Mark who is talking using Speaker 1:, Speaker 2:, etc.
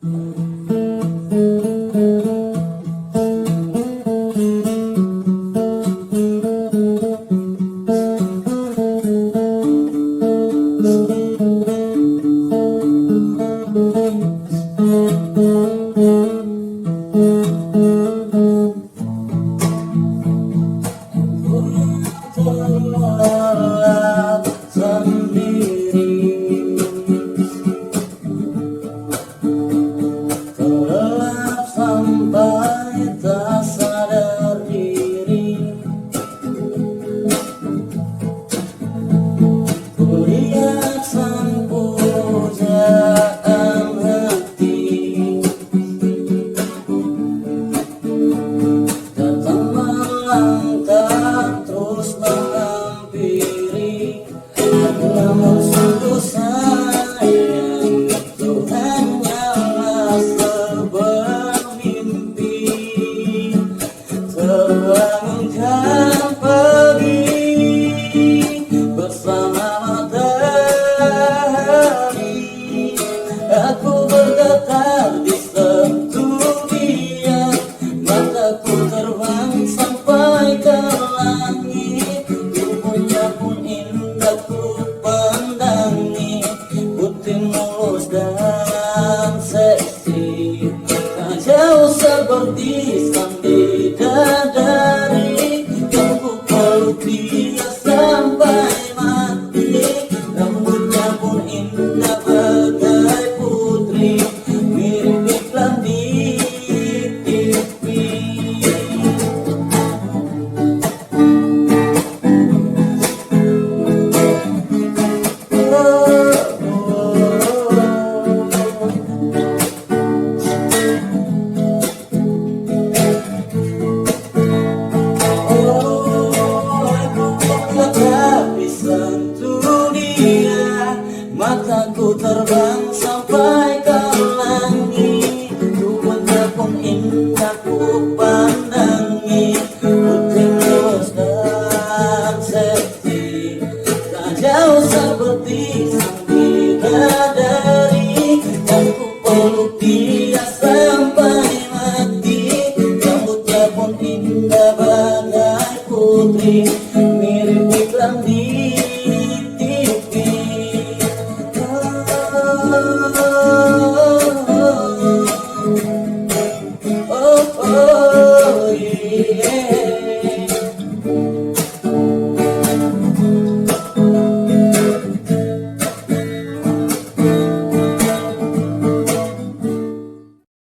Speaker 1: Terlelap sampai tak sadar diri, kulihat sang pujaan hati datang melangkah terus menghampiri. Namun sungguh sayang, itu hanyalah sebuah mimpi. Terbangunkan pagi bersama matahari, aku bergetar di sentuh dia. Mataku terbang sampai ke langit, tubuhnya pun indah ku pandangi. Putih mulus dan seksi, tak jauh seperti sang